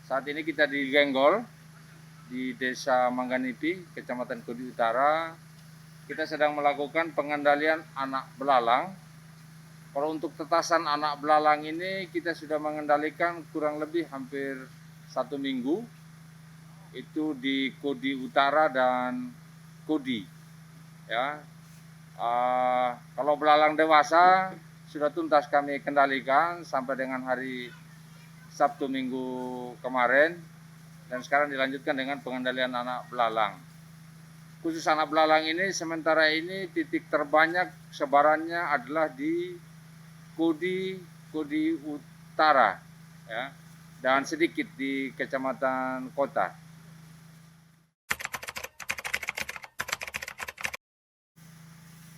Saat ini kita di Genggol, di Desa Mangganipi, Kecamatan Kudi Utara. Kita sedang melakukan pengendalian anak belalang. Kalau untuk tetasan anak belalang ini kita sudah mengendalikan kurang lebih hampir 1 minggu. Itu di Kudi Utara dan Kudi. Ya, kalau belalang dewasa sudah tuntas kami kendalikan sampai dengan hari Sabtu Minggu kemarin, dan sekarang dilanjutkan dengan pengendalian anak belalang. Khusus anak belalang ini sementara ini titik terbanyak sebarannya adalah di Kudi Utara, ya, dan sedikit di Kecamatan Kota.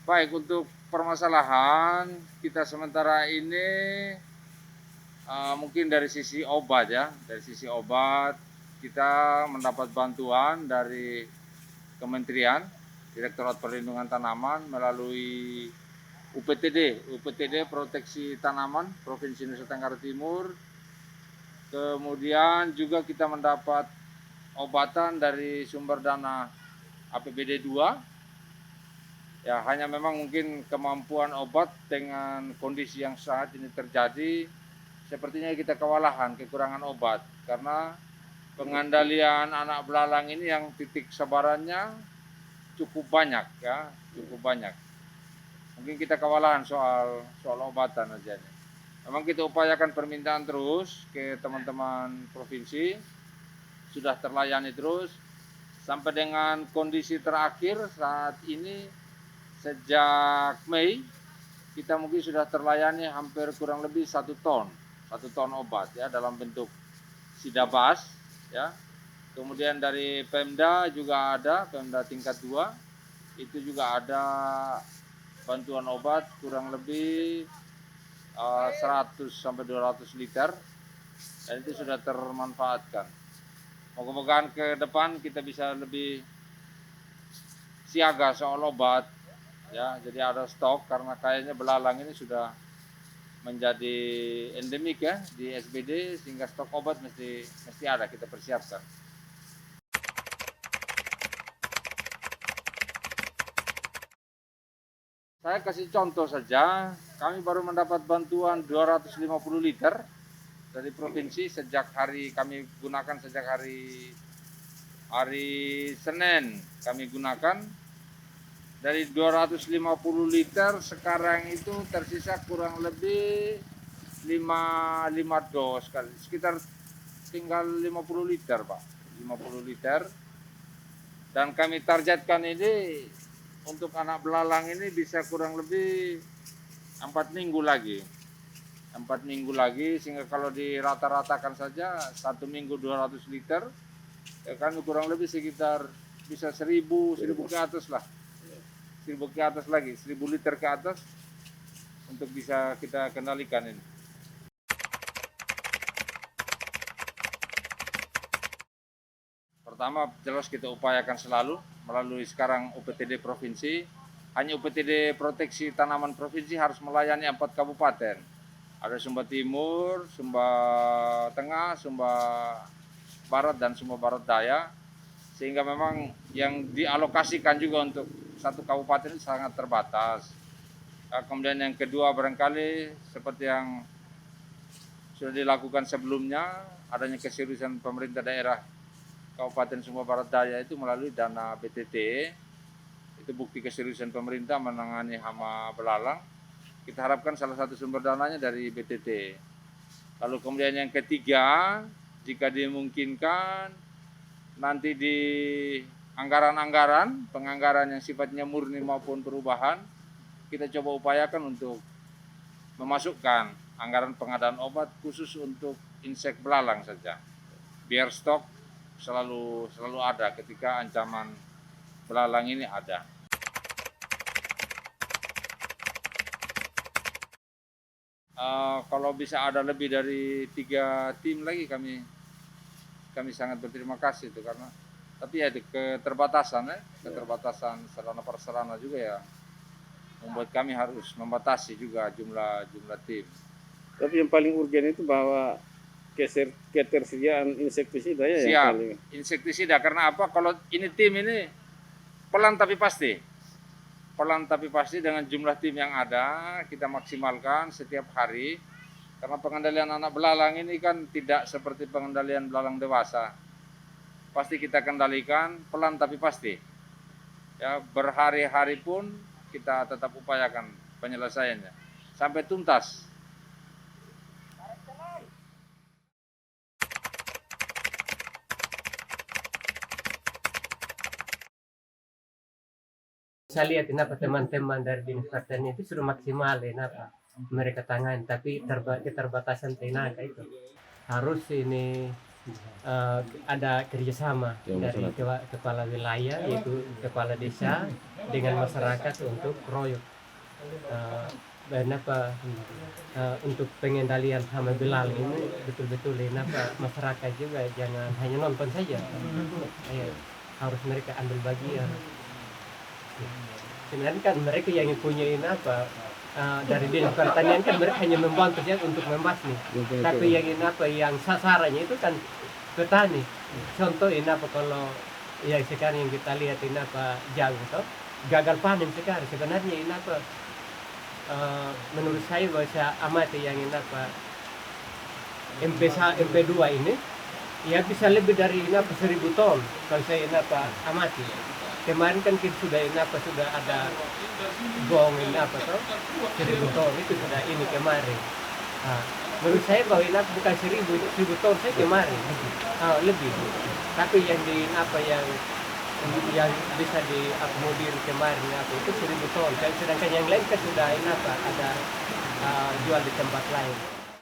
Baik, untuk permasalahan kita sementara ini mungkin dari sisi obat, ya, dari sisi obat kita mendapat bantuan dari Kementerian Direktorat Perlindungan Tanaman melalui UPTD Proteksi Tanaman Provinsi Nusa Tenggara Timur. Kemudian juga kita mendapat obatan dari sumber dana APBD 2. Ya, hanya memang mungkin kemampuan obat dengan kondisi yang saat ini terjadi, sepertinya kita kewalahan, kekurangan obat. Karena pengendalian anak belalang ini yang titik sebarannya cukup banyak, ya, cukup banyak. Mungkin kita kewalahan soal obatan aja nih. Memang kita upayakan permintaan terus ke teman-teman provinsi, sudah terlayani terus. Sampai dengan kondisi terakhir saat ini, sejak Mei, kita mungkin sudah terlayani hampir kurang lebih 1 ton obat, ya, dalam bentuk sidabas, ya. Kemudian dari Pemda juga ada, Pemda tingkat 2, itu juga ada bantuan obat kurang lebih 100 sampai 200 liter, dan itu sudah termanfaatkan. Moga-mogaan ke depan kita bisa lebih siaga soal obat, ya, jadi ada stok, karena kayaknya belalang ini sudah menjadi endemik, ya, di SBD, sehingga stok obat mesti ada, kita persiapkan. Saya kasih contoh saja, kami baru mendapat bantuan 250 liter dari provinsi sejak hari kami gunakan, sejak hari Senin kami gunakan. Dari 250 liter sekarang itu tersisa kurang lebih 5 dos kali, sekitar tinggal 50 liter, Pak. 50 liter. Dan kami targetkan ini untuk anak belalang ini bisa kurang lebih 4 minggu lagi. 4 minggu lagi, sehingga kalau dirata-ratakan saja 1 minggu 200 liter, ya kan kurang lebih sekitar bisa 1000 ke atas lah. 1000 ke atas lagi, 1000 liter ke atas untuk bisa kita kendalikan ini. Pertama, jelas kita upayakan selalu melalui sekarang UPTD Provinsi. Hanya UPTD Proteksi Tanaman Provinsi harus melayani 4 kabupaten. Ada Sumba Timur, Sumba Tengah, Sumba Barat, dan Sumba Barat Daya. Sehingga memang yang dialokasikan juga untuk satu kabupaten itu sangat terbatas. Kemudian yang kedua, barangkali seperti yang sudah dilakukan sebelumnya, adanya keseriusan pemerintah daerah Kabupaten Sumba Barat Daya itu melalui dana BTT. Itu bukti keseriusan pemerintah menangani hama belalang. Kita harapkan salah satu sumber dananya dari BTT. Lalu kemudian yang ketiga, jika dimungkinkan nanti di anggaran-anggaran, penganggaran yang sifatnya murni maupun perubahan, kita coba upayakan untuk memasukkan anggaran pengadaan obat khusus untuk insek belalang saja, biar stok selalu ada ketika ancaman belalang ini ada. Kalau bisa ada lebih dari 3 tim lagi, kami sangat berterima kasih itu, karena tapi ya keterbatasan sarana prasarana juga ya membuat kami harus membatasi juga jumlah tim. Tapi yang paling urgen itu bahwa ketersediaan insektisida ya yang Siap, paling. insektisida. Karena apa? Kalau ini tim ini pelan tapi pasti. Pelan tapi pasti dengan jumlah tim yang ada, kita maksimalkan setiap hari. Karena pengendalian anak belalang ini kan tidak seperti pengendalian belalang dewasa. Pasti kita kendalikan pelan tapi pasti. Ya, berhari-hari pun kita tetap upayakan penyelesaiannya sampai tuntas. Saya lihat kenapa teman-teman dari dinas pertanian itu sudah maksimal kenapa mereka tangani, tapi keterbatasan tenaga itu harus ini ada kerjasama dari kepala wilayah yaitu kepala desa dengan masyarakat untuk proyek untuk pengendalian hama belalai ini betul-betul kenapa masyarakat juga jangan hanya nonton saja, harus mereka ambil bagian. Sebenarnya kan mereka yang punya dari dinas pertanian kan mereka hanya membantu saja untuk membasmi. Tapi yang sasarannya itu kan petani. Contoh kalau yang sekarang yang kita lihat jagung toh gagal panen sekarang. Sebenarnya menurut saya bahwa saya amati yang MP2 ini ya bisa lebih dari 1.000 ton kalau saya amati. Kemarin kan kita sudah ada gong 1.000 ton itu sudah ini kemarin. Menurut saya bahwa bukan 1.000 ton saya kemarin lebih. Tapi yang yang bisa diakomodir kemarin itu 1.000 ton. Sedangkan yang lain kan sudah ada jual di tempat lain.